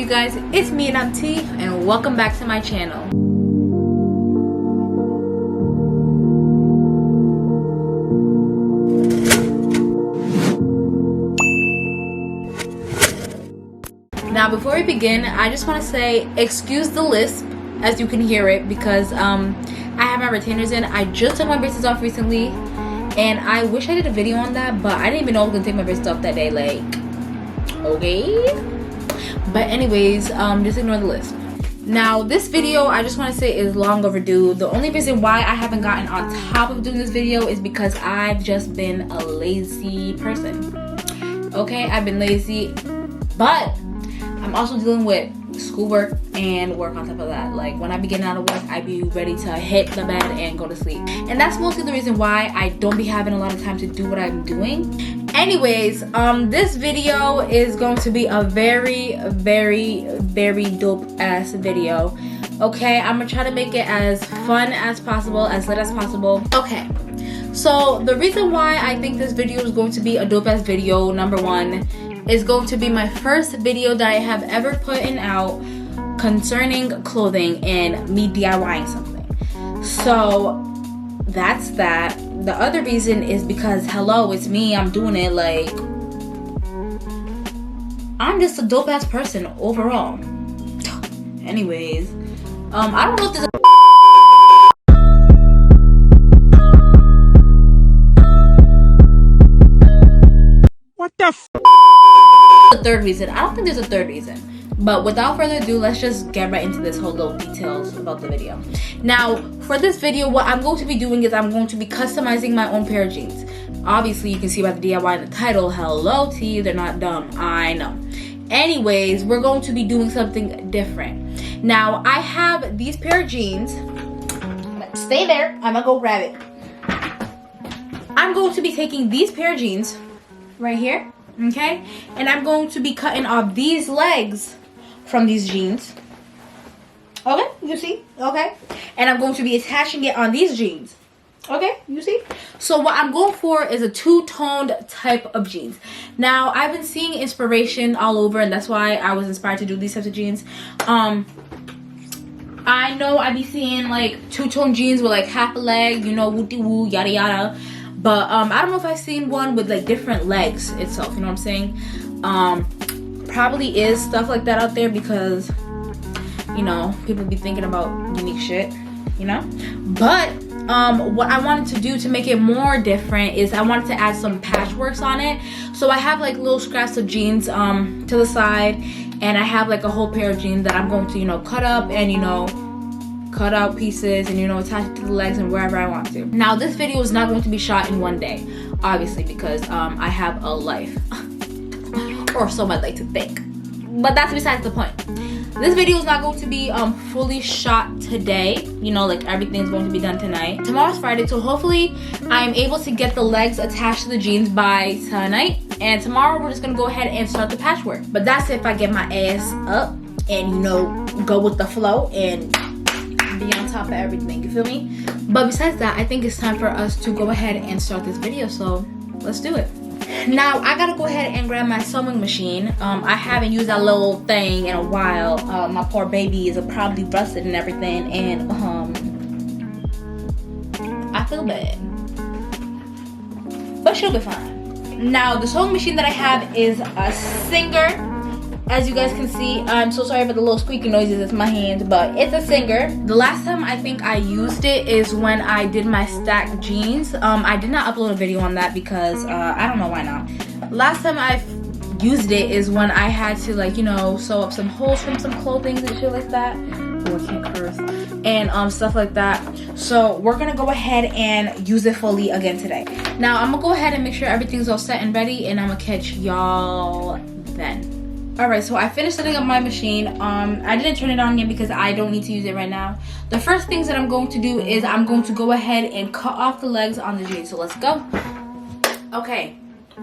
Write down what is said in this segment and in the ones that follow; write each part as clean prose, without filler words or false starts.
you guys? It's me and I'm T, and welcome back to my channel. Now before we begin, I just want to say excuse the lisp, as you can hear it, because I have my retainers in. I just took my braces off recently, and I wish I did a video on that, but I didn't even know I was gonna take my braces off that day. Like, okay. But anyways, just ignore the lisp. Now this video, I just want to say, is long overdue. The only reason why I haven't gotten on top of doing this video is because I've just been a lazy person. Okay, I've been lazy, but I'm also dealing with schoolwork and work on top of that. Like, when I be getting out of work, I be ready to hit the bed and go to sleep. And that's mostly the reason why I don't be having a lot of time to do what I'm doing. Anyways, this video is going to be a very dope ass video. Okay, I'm gonna try to make it as fun as possible, as lit as possible. Okay, so the reason why I think this video is going to be a dope ass video, number one, is going to be my first video that I have ever put in out concerning clothing and me DIYing something. So that's that. The other reason is because, hello, it's me, I'm doing it. Like, I'm just a dope ass person overall. Anyways, I don't know if there's what the f a third reason. I don't think there's a third reason. But without further ado, let's just get right into this whole little details about the video. Now, for this video, what I'm going to be doing is I'm going to be customizing my own pair of jeans. Obviously, you can see by the DIY in the title, hello T, they're not dumb, I know. Anyways, we're going to be doing something different. Now, I have these pair of jeans. Stay there, I'm gonna go grab it. I'm going to be taking these pair of jeans right here, okay? And I'm going to be cutting off these legs from these jeans. Okay, you see? Okay. And I'm going to be attaching it on these jeans. Okay, you see? So what I'm going for is a two-toned type of jeans. Now, I've been seeing inspiration all over, and that's why I was inspired to do these types of jeans. I know I be seeing like two-tone jeans with like half a leg, you know, woo-de-woo, yada yada. But I don't know if I've seen one with like different legs itself, you know what I'm saying? Probably is stuff like that out there because, you know, people be thinking about unique shit, you know? But what I wanted to do to make it more different is I wanted to add some patchworks on it. So I have like little scraps of jeans to the side, and I have like a whole pair of jeans that I'm going to, you know, cut up and, you know, cut out pieces and, you know, attach it to the legs and wherever I want to. Now, this video is not going to be shot in one day, obviously, because I have a life. Or so I'd like to think. But that's besides the point. This video is not going to be fully shot today. You know, like everything's going to be done tonight. Tomorrow's Friday, so hopefully I'm able to get the legs attached to the jeans by tonight. And tomorrow we're just gonna go ahead and start the patchwork. But that's if I get my ass up and, you know, go with the flow and be on top of everything, you feel me? But besides that, I think it's time for us to go ahead and start this video, so let's do it. Now, I gotta go ahead and grab my sewing machine. I haven't used that little thing in a while. My poor baby is probably rusted and everything, and I feel bad. But she'll be fine. Now, the sewing machine that I have is a Singer. As you guys can see, I'm so sorry for the little squeaky noises, it's my hand, but it's a Singer. The last time I think I used it is when I did my stacked jeans. I did not upload a video on that because I don't know why not. Last time I used it is when I had to, like, you know, sew up some holes from some clothing and shit like that. Oh, I can't curse. And stuff like that. So we're gonna go ahead and use it fully again today. Now, I'm gonna go ahead and make sure everything's all set and ready, and I'm gonna catch y'all then. Alright, so I finished setting up my machine. I didn't turn it on yet because I don't need to use it right now. The first things that I'm going to do is I'm going to go ahead and cut off the legs on the jeans. So let's go. Okay,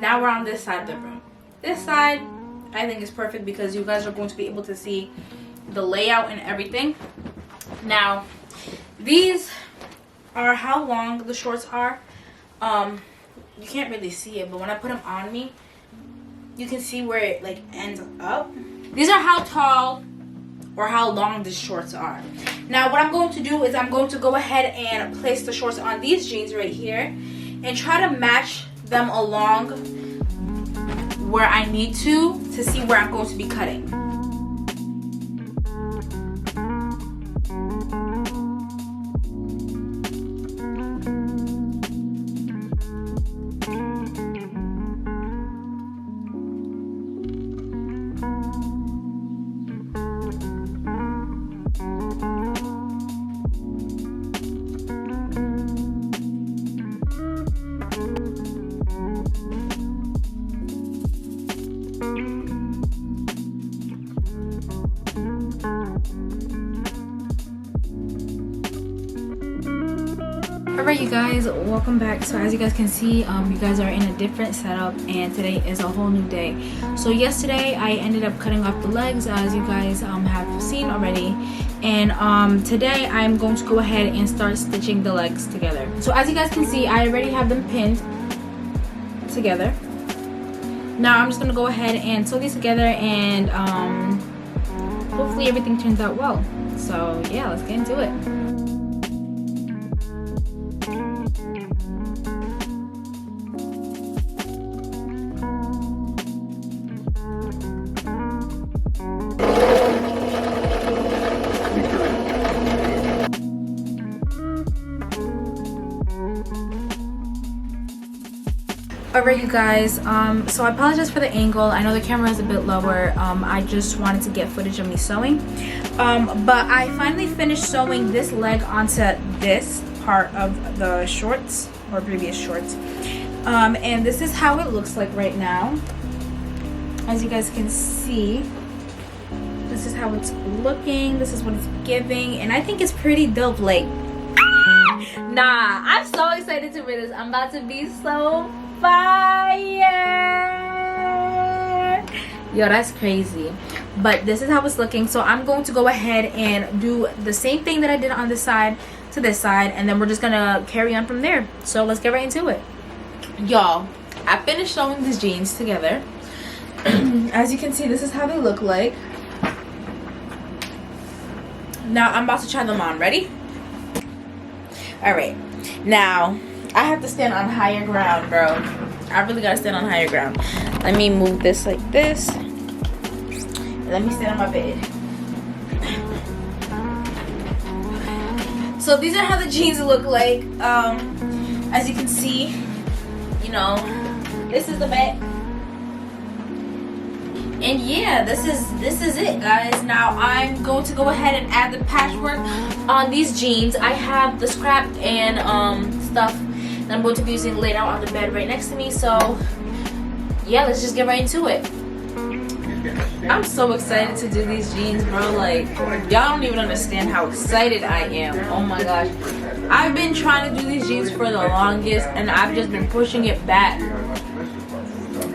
now we're on this side of the room. This side, I think, is perfect because you guys are going to be able to see the layout and everything. Now, these are how long the shorts are. You can't really see it, but when I put them on me, you can see where it like ends up. these are how tall or how long the shorts are. Now what I'm going to do is I'm going to go ahead and place the shorts on these jeans right here and try to match them along where I need to see where I'm going to be cutting. Alright you guys, welcome back. So as you guys can see, you guys are in a different setup and today is a whole new day. So yesterday I ended up cutting off the legs, as you guys have seen already, and today I'm going to go ahead and start stitching the legs together. So as you guys can see, I already have them pinned together. Now I'm just going to go ahead and sew these together, and hopefully everything turns out well. So yeah, let's get into it. Alright you guys, so I apologize for the angle. I know the camera is a bit lower. I just wanted to get footage of me sewing. But I finally finished sewing this leg onto this part of the shorts, or previous shorts. And this is how it looks like right now. As you guys can see, this is how it's looking. This is what it's giving. And I think it's pretty dope. Like, nah, I'm so excited to wear this. I'm about to be so fire. Yo, that's crazy. But this is how it's looking. So I'm going to go ahead and do the same thing that I did on this side to this side, and then we're just gonna carry on from there. So let's get right into it. Y'all, I finished sewing these jeans together. As you can see, this is how they look like. Now I'm about to try them on. Ready? All right, now I have to stand on higher ground, bro. I really gotta stand on higher ground. Let me move this like this. Let me stand on my bed. So these are how the jeans look like. As you can see, you know, this is the back. And yeah, this is it, guys. Now I'm going to go ahead and add the patchwork on these jeans. I have the scrap and stuff that I'm going to be using laid out on the bed right next to me. So yeah, let's just get right into it. I'm so excited to do these jeans, bro. Like, y'all don't even understand how excited I am. Oh my gosh, I've been trying to do these jeans for the longest, and I've just been pushing it back.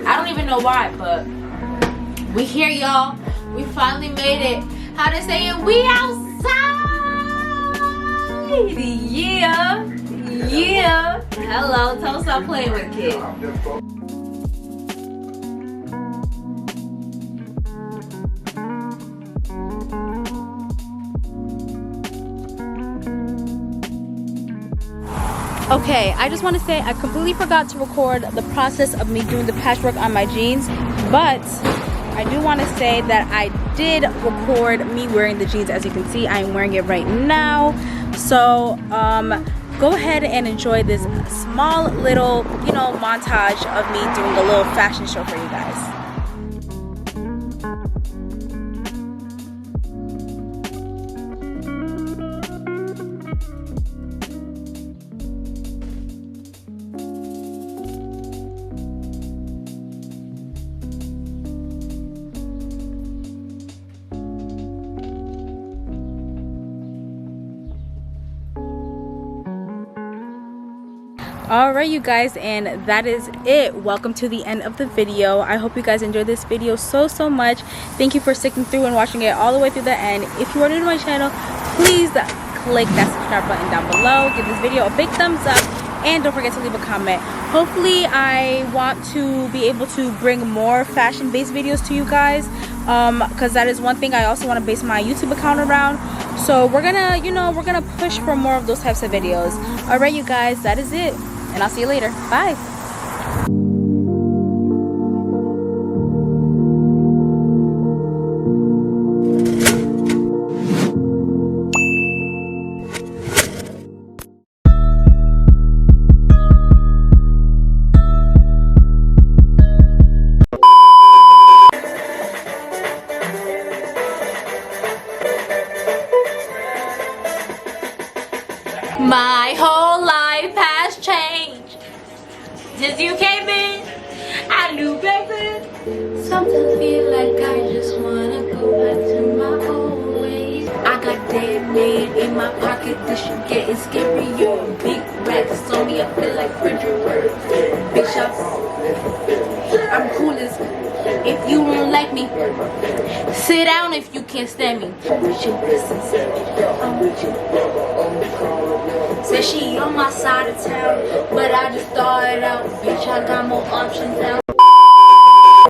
I don't even know why, but we here, y'all. We finally made it. How to say it? We outside. Yeah. Yeah. Hello. Tell us stop playing with kids. Okay, I just want to say I completely forgot to record the process of me doing the patchwork on my jeans, but I do want to say that I did record me wearing the jeans. As you can see, I'm wearing it right now. So go ahead and enjoy this small little, you know, montage of me doing a little fashion show for you guys. Alright you guys, and that is it. Welcome to the end of the video. I hope you guys enjoyed this video so much. Thank you for sticking through and watching it all the way through the end. If you are new to my channel, please click that subscribe button down below. Give this video a big thumbs up, and don't forget to leave a comment. Hopefully I want to be able to bring more fashion based videos to you guys, because that is one thing I also want to base my YouTube account around. So we're gonna, you know, we're gonna push for more of those types of videos. All right, you guys, that is it, and I'll see you later. Bye. My whole life has changed since you came in. I knew, baby. Sometimes feel like I just wanna go back to my old ways. I got dead man in my pocket. This shit getting scary. You big racks on me. I feel like Frederick. Big shots. I'm cool as. If you don't like me, sit down if you can't stand me. I'm with you, I'm with you. Said she on my side of town, but I just thought it out. Bitch, I got more options now.